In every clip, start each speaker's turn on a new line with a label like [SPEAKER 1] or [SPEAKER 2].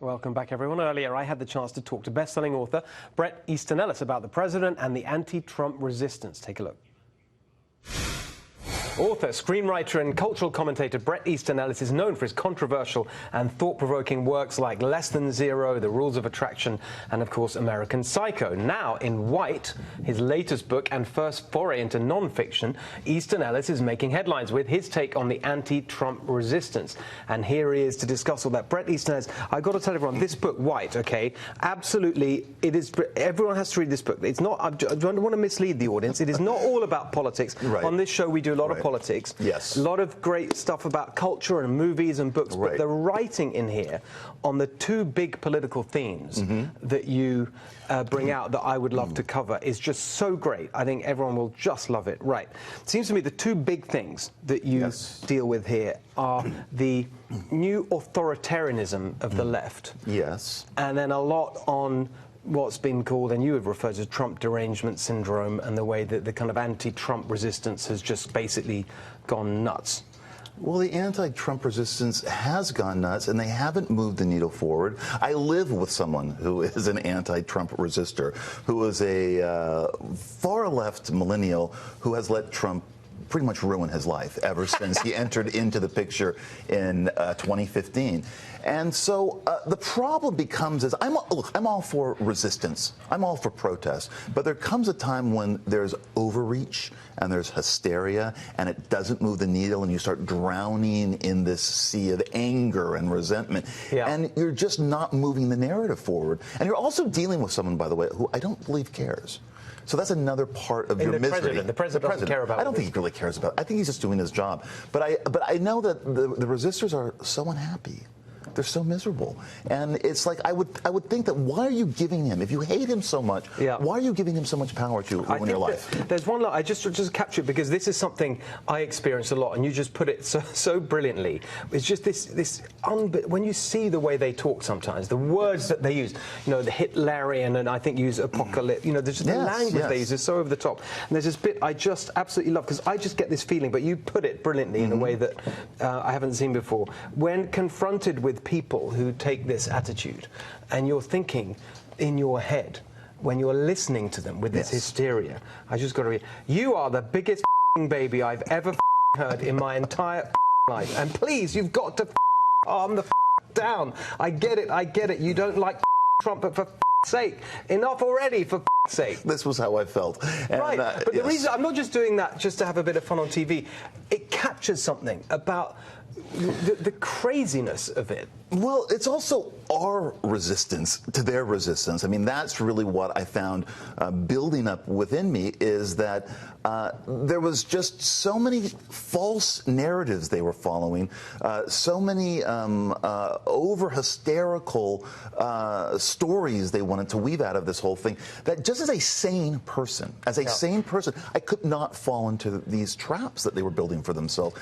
[SPEAKER 1] Welcome back, everyone. Earlier, I had the chance to talk to best-selling author Bret Easton Ellis about the president and the anti-Trump resistance. Take a look. Author, screenwriter and cultural commentator Bret Easton Ellis is known for his controversial and thought-provoking works like Less Than Zero, The Rules of Attraction, and, of course, American Psycho. Now, in White, his latest book and first foray into non-fiction, Easton Ellis is making headlines with his take on the anti-Trump resistance. And here he is to discuss all that. Bret Easton Ellis, I've got to tell everyone, this book, White, okay, absolutely, it is, everyone has to read this book. It's not, I don't want to mislead the audience, it is not all about politics.
[SPEAKER 2] Right.
[SPEAKER 1] On this show, we do a lot of politics.
[SPEAKER 2] Yes.
[SPEAKER 1] A lot of great stuff about culture and movies and books,
[SPEAKER 2] Right.
[SPEAKER 1] but the writing in here on the two big political themes that you bring out that I would love to cover is just so great. I think everyone will just love it. Right. It seems to me the two big things that you deal with here are the new authoritarianism of the left.
[SPEAKER 2] Yes.
[SPEAKER 1] And then a lot on what's been called, and you have referred to, Trump derangement syndrome, and the way that the kind of anti-Trump resistance has just basically gone nuts.
[SPEAKER 2] Well, the anti-Trump resistance has gone nuts, and they haven't moved the needle forward. I live with someone who is an anti-Trump resistor, who is a far-left millennial who has let Trump pretty much ruin his life ever since he entered into the picture in 2015. And so the problem becomes is I'm all for resistance. I'm all for protest. But there comes a time when there's overreach and there's hysteria and it doesn't move the needle and you start drowning in this sea of anger and resentment.
[SPEAKER 1] Yeah.
[SPEAKER 2] And you're just not moving the narrative forward. And you're also dealing with someone, by the way, who I don't believe cares. So that's another part of your misery.
[SPEAKER 1] The president doesn't care about it.
[SPEAKER 2] I don't think he really cares about it. I think he's just doing his job. But I know that the resistors are so unhappy. They're so miserable. And it's like I would think that why are you giving him, if you hate him so much, why are you giving him so much power to ruin your life?
[SPEAKER 1] There's one line, I just capture it because this is something I experience a lot, and you just put it so brilliantly. It's just when you see the way they talk sometimes, the words that they use, you know, the Hitlerian, and I think use apocalypse, you know, there's just the language they use is so over the top. And there's this bit I just absolutely love, because I just get this feeling, but you put it brilliantly in a way that I haven't seen before. When confronted with people who take this attitude, and you're thinking in your head, when you're listening to them with this hysteria, I just got to read, you are the biggest baby I've ever heard in my entire life, and please, you've got to calm the down. I get it, you don't like Trump, but for sake, enough already, for sake.
[SPEAKER 2] This was how I felt. And,
[SPEAKER 1] right, but the reason, I'm not just doing that just to have a bit of fun on TV, it captures something about the craziness of it.
[SPEAKER 2] Well, it's also our resistance to their resistance. I mean, that's really what I found building up within me, is that there was just so many false narratives they were following, so many over-hysterical stories they wanted to weave out of this whole thing, that just as a sane person, I could not fall into these traps that they were building for themselves.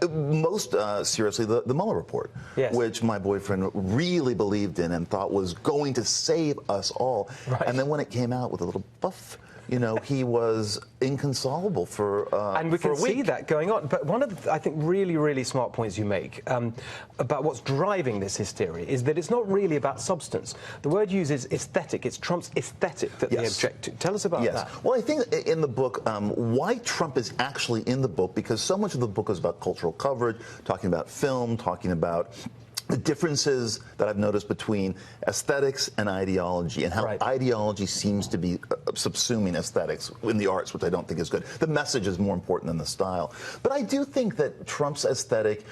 [SPEAKER 2] Most seriously, the Mueller report, which my boyfriend really believed in and thought was going to save us all. Right. And then when it came out with a little buff, you know, he was inconsolable for
[SPEAKER 1] and we
[SPEAKER 2] for
[SPEAKER 1] can see that going on. But one of the, I think, really smart points you make about what's driving this hysteria is that it's not really about substance. The word used is aesthetic. It's Trump's aesthetic that they object to. Tell us about that.
[SPEAKER 2] Well, I think in the book, why Trump is actually in the book, because so much of the book is about cultural coverage, talking about film, talking about the differences that I've noticed between aesthetics and ideology, and how ideology seems to be subsuming aesthetics in the arts, which I don't think is good. The message is more important than the style. But I do think that Trump's aesthetic,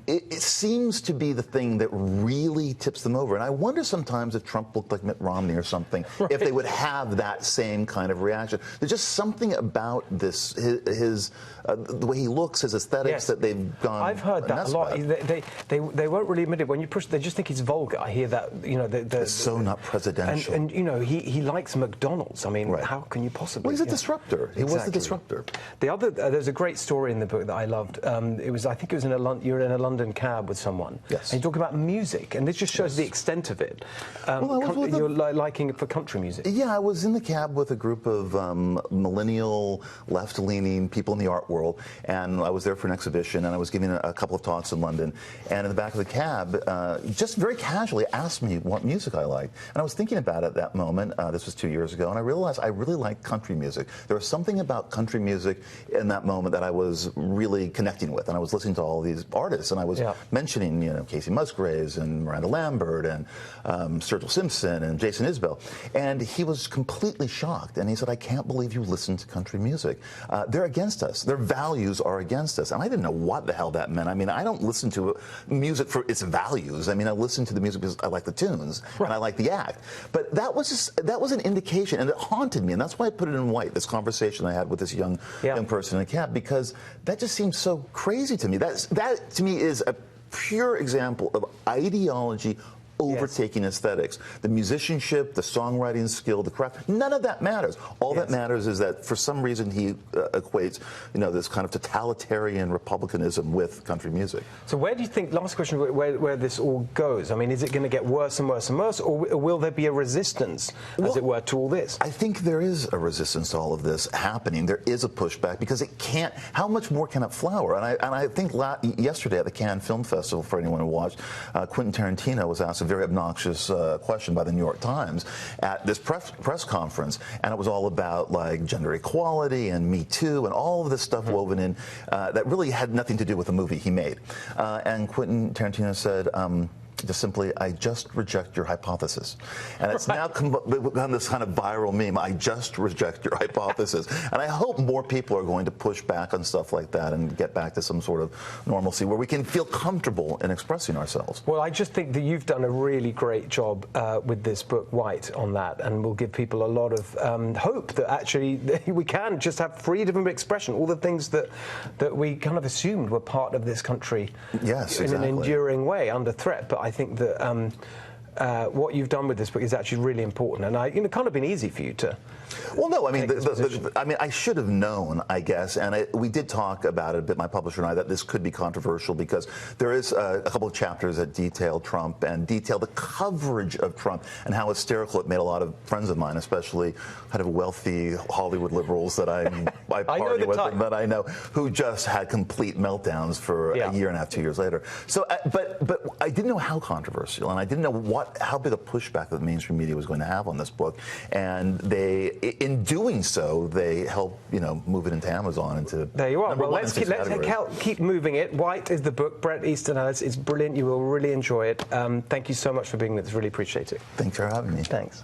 [SPEAKER 2] it seems to be the thing that really tips them over. And I wonder sometimes if Trump looked like Mitt Romney or something, if they would have that same kind of reaction. There's just something about this, the way he looks, his aesthetics, that they've gone.
[SPEAKER 1] I've heard that a lot. They won't really admit it. When you push, they just think he's vulgar. I hear that, you know,
[SPEAKER 2] it's so not presidential.
[SPEAKER 1] And you know, he likes McDonald's. I mean, how can you possibly?
[SPEAKER 2] Well, he's a disruptor. He was the disruptor.
[SPEAKER 1] The other, there's a great story in the book that I loved. It was, I think it was you're in a London cab with someone. Yes. And you talk about music, and this just shows the extent of it. You're liking it for country music.
[SPEAKER 2] Yeah, I was in the cab with a group of millennial, left-leaning people in the art world, and I was there for an exhibition, and I was giving a couple of talks in London. And in the back of the cab, just very casually asked me what music I liked. And I was thinking about it at that moment. This was 2 years ago, and I realized I really liked country music. There was something about country music in that moment that I was really connecting with, and I was listening to all these artists, and I was mentioning, Casey Musgraves and Miranda Lambert and Sturgill Simpson and Jason Isbell, and he was completely shocked, and he said, "I can't believe you listen to country music. They're against us. Their values are against us." And I didn't know what the hell that meant. I mean, I don't listen to music for its values. I mean, I listen to the music because I like the tunes and I like the act. But that was an indication, and it haunted me, and that's why I put it in white. This conversation I had with this young person in a cab, because that just seems so crazy to me. That to me is a pure example of ideology overtaking aesthetics. The musicianship, the songwriting skill, the craft, none of that matters. All that matters is that for some reason he equates, this kind of totalitarian republicanism with country music.
[SPEAKER 1] So where do you think, last question, where this all goes? I mean, is it going to get worse and worse and worse, or will there be a resistance, as it were, to all this?
[SPEAKER 2] I think there is a resistance to all of this happening. There is a pushback because it can't, how much more can it flower? And I think yesterday at the Cannes Film Festival, for anyone who watched, Quentin Tarantino was asked a very obnoxious question by the New York Times at this press conference, and it was all about like gender equality and Me Too and all of this stuff woven in that really had nothing to do with the movie he made. And Quentin Tarantino said, just simply, "I just reject your hypothesis." And it's now become this kind of viral meme, "I just reject your hypothesis." And I hope more people are going to push back on stuff like that and get back to some sort of normalcy where we can feel comfortable in expressing ourselves.
[SPEAKER 1] Well, I just think that you've done a really great job with this book, White, on that, and will give people a lot of hope that actually we can just have freedom of expression, all the things that we kind of assumed were part of this country in an enduring way under threat. But I think that what you've done with this book is actually really important, and it's kind of been easy for you to.
[SPEAKER 2] Well, no, I mean, I should have known, I guess, and we did talk about it a bit, my publisher and I, that this could be controversial because there is a couple of chapters that detail Trump and detail the coverage of Trump and how hysterical it made a lot of friends of mine, especially kind of wealthy Hollywood liberals that I party with and that I know, who just had complete meltdowns for a year and a half, 2 years later. So, but I didn't know how controversial, and I didn't know how big a pushback that the mainstream media was going to have on this book, and in doing so, they help move it into Amazon. There
[SPEAKER 1] you are. Well, let's keep moving it. White is the book. Bret Easton Ellis. It's brilliant. You will really enjoy it. Thank you so much for being with us. Really appreciate it.
[SPEAKER 2] Thanks for having me.
[SPEAKER 1] Thanks.